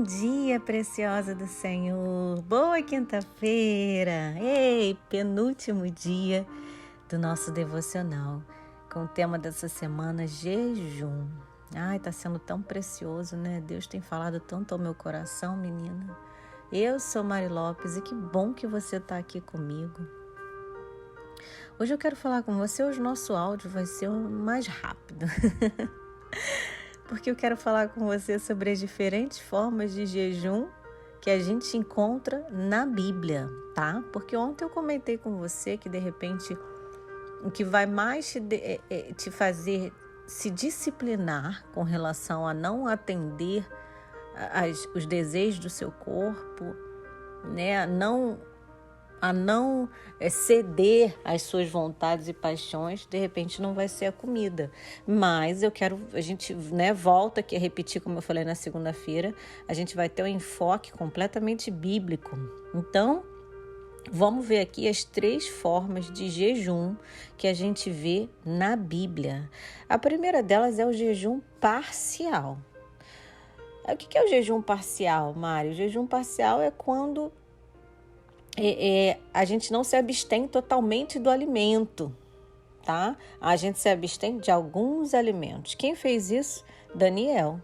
Bom dia, preciosa do Senhor. Boa quinta-feira. Ei, penúltimo dia do nosso devocional, com o tema dessa semana, jejum. Ai, tá sendo tão precioso, né? Deus tem falado tanto ao meu coração, menina. Eu sou Mari Lopes e que bom que você tá aqui comigo. Hoje eu quero falar com você, hoje o nosso áudio vai ser mais rápido. Porque eu quero falar com você sobre as diferentes formas de jejum que a gente encontra na Bíblia, tá? Porque ontem eu comentei com você que, de repente, o que vai mais te fazer se disciplinar com relação a não atender os desejos do seu corpo, né? A não ceder às suas vontades e paixões, de repente não vai ser a comida. Mas a gente volta aqui a repetir, como eu falei na segunda-feira, a gente vai ter um enfoque completamente bíblico. Então, vamos ver aqui as 3 formas de jejum que a gente vê na Bíblia. A primeira delas é o jejum parcial. O que é o jejum parcial, Mário? O jejum parcial é quando a gente não se abstém totalmente do alimento, tá? A gente se abstém de alguns alimentos. Quem fez isso? Daniel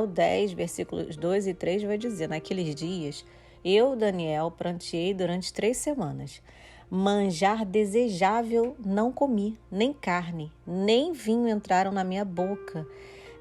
10, versículos 2 e 3 vai dizer: naqueles dias, eu, Daniel, pranteei durante 3 semanas. Manjar desejável não comi, nem carne, nem vinho entraram na minha boca,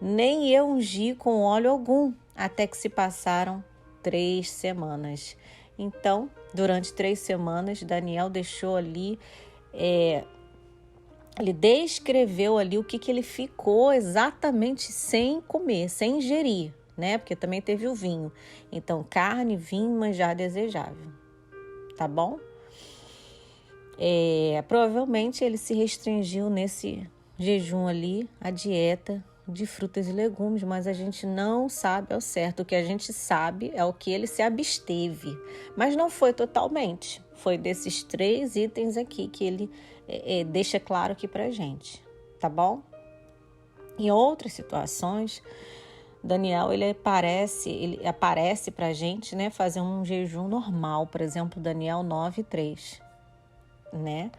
nem eu ungi com óleo algum, até que se passaram 3 semanas. Então, durante 3 semanas, Daniel deixou ali, ele descreveu ali o que ele ficou exatamente sem comer, sem ingerir, né? Porque também teve o vinho. Então, carne, vinho, manjar desejável, tá bom? Provavelmente ele se restringiu nesse jejum ali, a dieta de frutas e legumes, mas a gente não sabe ao certo. O que a gente sabe é o que ele se absteve, mas não foi totalmente. Foi desses 3 itens aqui que ele deixa claro aqui pra gente, tá bom? Em outras situações, Daniel ele aparece pra gente, né, fazer um jejum normal, por exemplo, Daniel 9:3, né?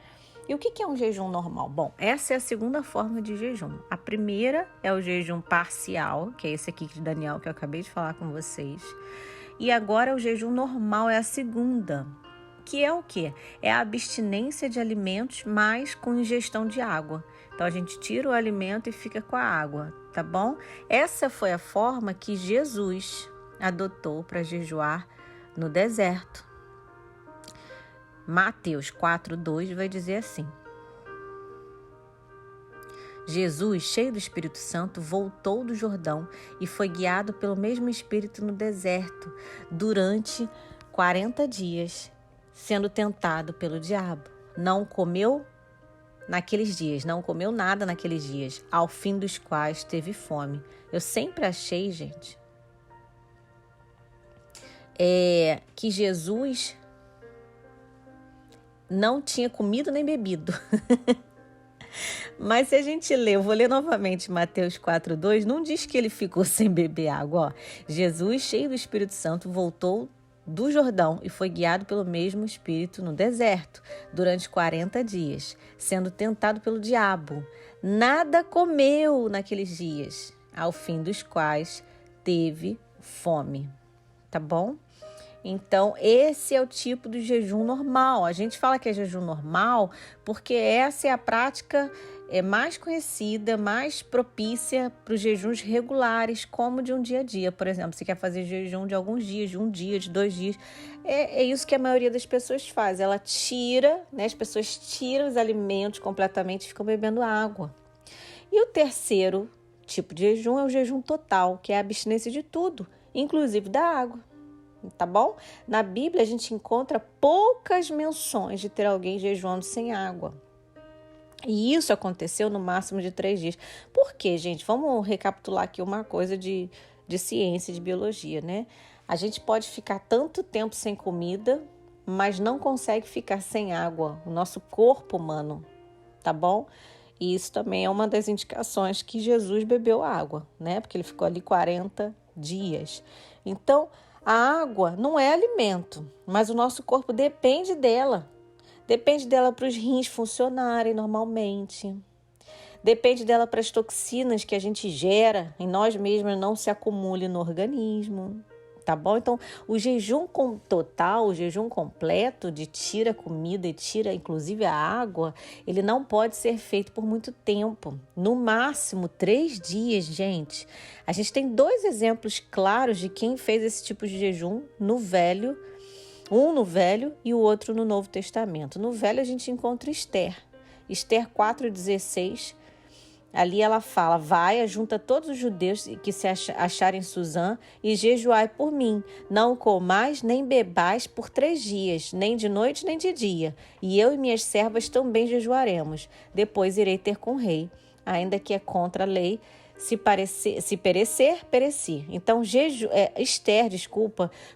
E o que é um jejum normal? Bom, essa é a segunda forma de jejum. A primeira é o jejum parcial, que é esse aqui de Daniel que eu acabei de falar com vocês. E agora o jejum normal é a segunda, que é o quê? É a abstinência de alimentos, mas com ingestão de água. Então a gente tira o alimento e fica com a água, tá bom? Essa foi a forma que Jesus adotou para jejuar no deserto. Mateus 4:2 vai dizer assim: Jesus, cheio do Espírito Santo, voltou do Jordão e foi guiado pelo mesmo Espírito no deserto durante 40 dias, sendo tentado pelo diabo. Não comeu nada naqueles dias, ao fim dos quais teve fome. Eu sempre achei, gente, que Jesus não tinha comido nem bebido. Mas se a gente ler, eu vou ler novamente Mateus 4:2, não diz que ele ficou sem beber água. Ó. Jesus, cheio do Espírito Santo, voltou do Jordão e foi guiado pelo mesmo Espírito no deserto durante 40 dias, sendo tentado pelo diabo. Nada comeu naqueles dias, ao fim dos quais teve fome. Tá bom? Então, esse é o tipo de jejum normal. A gente fala que é jejum normal porque essa é a prática mais conhecida, mais propícia para os jejuns regulares, como de um dia a dia. Por exemplo, você quer fazer jejum de alguns dias, de um dia, de 2 dias. É isso que a maioria das pessoas faz. Ela tira, né? As pessoas tiram os alimentos completamente e ficam bebendo água. E o terceiro tipo de jejum é o jejum total, que é a abstinência de tudo, inclusive da água. Tá bom? Na Bíblia a gente encontra poucas menções de ter alguém jejuando sem água. E isso aconteceu no máximo de 3 dias. Por quê, gente? Vamos recapitular aqui uma coisa de ciência, de biologia, né? A gente pode ficar tanto tempo sem comida, mas não consegue ficar sem água. O nosso corpo humano, tá bom? E isso também é uma das indicações que Jesus bebeu água, né? Porque ele ficou ali 40 dias. Então, a água não é alimento, mas o nosso corpo depende dela. Depende dela para os rins funcionarem normalmente. Depende dela para as toxinas que a gente gera em nós mesmos não se acumulem no organismo. Tá bom? Então, o jejum total, o jejum completo de tira a comida e tira inclusive a água, ele não pode ser feito por muito tempo. No máximo 3 dias, gente. A gente tem 2 exemplos claros de quem fez esse tipo de jejum no Velho, um no Velho e o outro no Novo Testamento. No Velho a gente encontra Esther. Esther 4,16. Ali ela fala, vai, ajunta todos os judeus que se acharem em Suzã e jejuai por mim. Não comais nem bebais por 3 dias, nem de noite nem de dia. E eu e minhas servas também jejuaremos. Depois irei ter com o rei. Ainda que é contra a lei, se perecer, pereci. Então, Esther,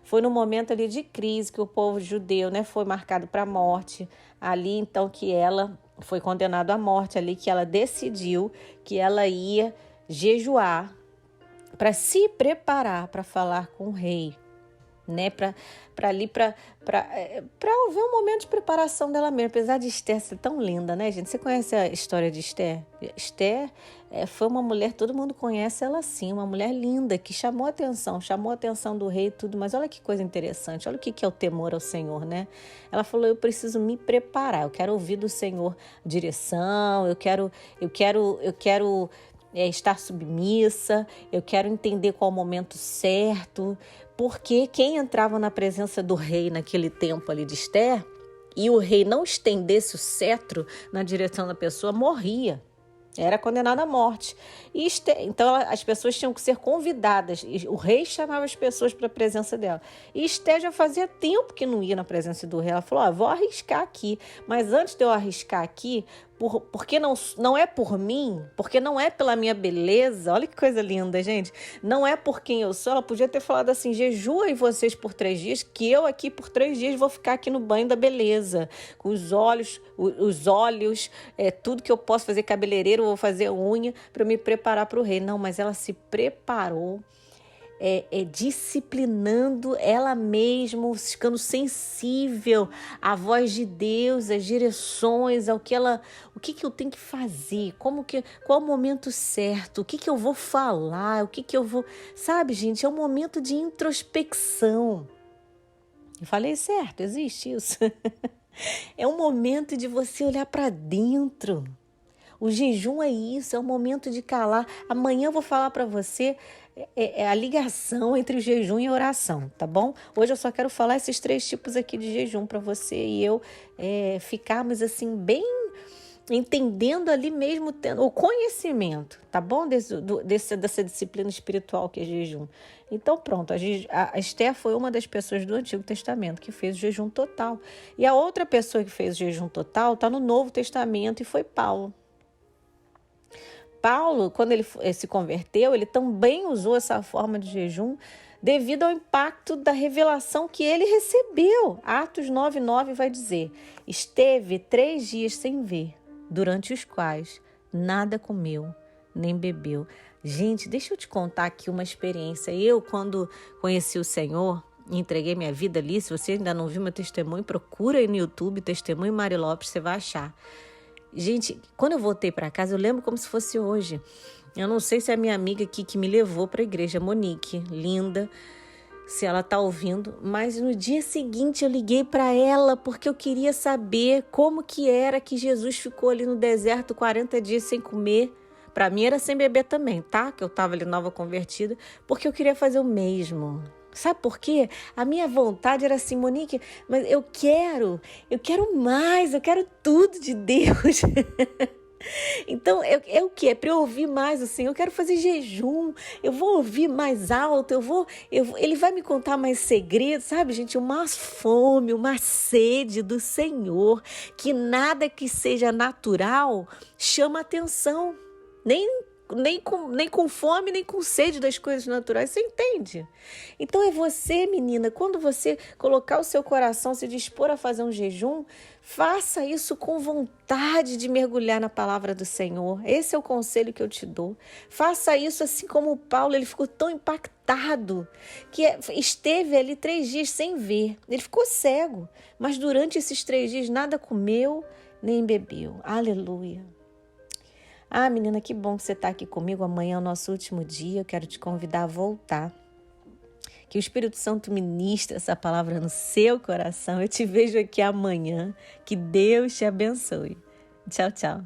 foi no momento ali de crise que o povo judeu, foi marcado para a morte. Ali, então, que ela foi condenada à morte, ali que ela decidiu que ela ia jejuar para se preparar para falar com o rei, para haver um momento de preparação dela mesma, apesar de Esther ser tão linda, né, gente? Você conhece a história de Esther? Esther foi uma mulher, todo mundo conhece ela assim, uma mulher linda, que chamou a atenção do rei e tudo, mas olha que coisa interessante, olha o que é o temor ao Senhor, né? Ela falou, eu preciso me preparar, eu quero ouvir do Senhor direção, eu quero estar submissa, eu quero entender qual é o momento certo, porque quem entrava na presença do rei naquele tempo ali de Esther e o rei não estendesse o cetro na direção da pessoa, morria. Era condenado à morte. Então as pessoas tinham que ser convidadas. O rei chamava as pessoas para a presença dela. E Esther já fazia tempo que não ia na presença do rei. Ela falou, vou arriscar aqui. Mas antes de eu arriscar aqui, porque não é por mim, porque não é pela minha beleza, olha que coisa linda, gente, não é por quem eu sou, ela podia ter falado assim, jejuem vocês por 3 dias, que eu aqui por 3 dias vou ficar aqui no banho da beleza, com os óleos, tudo que eu posso fazer, cabeleireiro, vou fazer unha, para me preparar para o rei. Não, mas ela se preparou, disciplinando ela mesma, ficando sensível à voz de Deus, às direções, o que eu tenho que fazer, qual o momento certo, o que eu vou falar, o que eu vou... Sabe, gente, é um momento de introspecção. Eu falei certo, existe isso. É um momento de você olhar para dentro. O jejum é isso, é um momento de calar. Amanhã eu vou falar para você a ligação entre o jejum e a oração, tá bom? Hoje eu só quero falar esses 3 tipos aqui de jejum para você e eu ficarmos assim bem entendendo ali mesmo, tendo o conhecimento, tá bom? Dessa disciplina espiritual que é jejum. Então pronto, a Esther foi uma das pessoas do Antigo Testamento que fez o jejum total. E a outra pessoa que fez o jejum total está no Novo Testamento e foi Paulo. Paulo, quando ele se converteu, ele também usou essa forma de jejum devido ao impacto da revelação que ele recebeu. Atos 9:9 vai dizer, esteve 3 dias sem ver, durante os quais nada comeu nem bebeu. Gente, deixa eu te contar aqui uma experiência. Eu, quando conheci o Senhor, entreguei minha vida ali, se você ainda não viu meu testemunho, procura aí no YouTube, Testemunho Mari Lopes, você vai achar. Gente, quando eu voltei para casa, eu lembro como se fosse hoje. Eu não sei se é a minha amiga aqui que me levou para a igreja, Monique, linda, se ela tá ouvindo, mas no dia seguinte eu liguei para ela porque eu queria saber como que era que Jesus ficou ali no deserto 40 dias sem comer. Para mim era sem beber também, tá? Que eu tava ali nova convertida, porque eu queria fazer o mesmo. Sabe por quê? A minha vontade era assim, Monique, mas eu quero mais, eu quero tudo de Deus. Então, é o que? É para eu ouvir mais o Senhor, eu quero fazer jejum, eu vou ouvir mais alto, ele vai me contar mais segredos, sabe, gente? Uma fome, uma sede do Senhor, que nada que seja natural chama atenção, nem nem com fome, nem com sede das coisas naturais. Você entende? Então é você, menina, quando você colocar o seu coração, se dispor a fazer um jejum, faça isso com vontade de mergulhar na palavra do Senhor. Esse é o conselho que eu te dou. Faça isso assim como o Paulo, ele ficou tão impactado que esteve ali 3 dias sem ver. Ele ficou cego, mas durante esses 3 dias nada comeu nem bebeu. Aleluia. Ah, menina, que bom que você está aqui comigo. Amanhã é o nosso último dia. Eu quero te convidar a voltar. Que o Espírito Santo ministre essa palavra no seu coração. Eu te vejo aqui amanhã. Que Deus te abençoe. Tchau, tchau.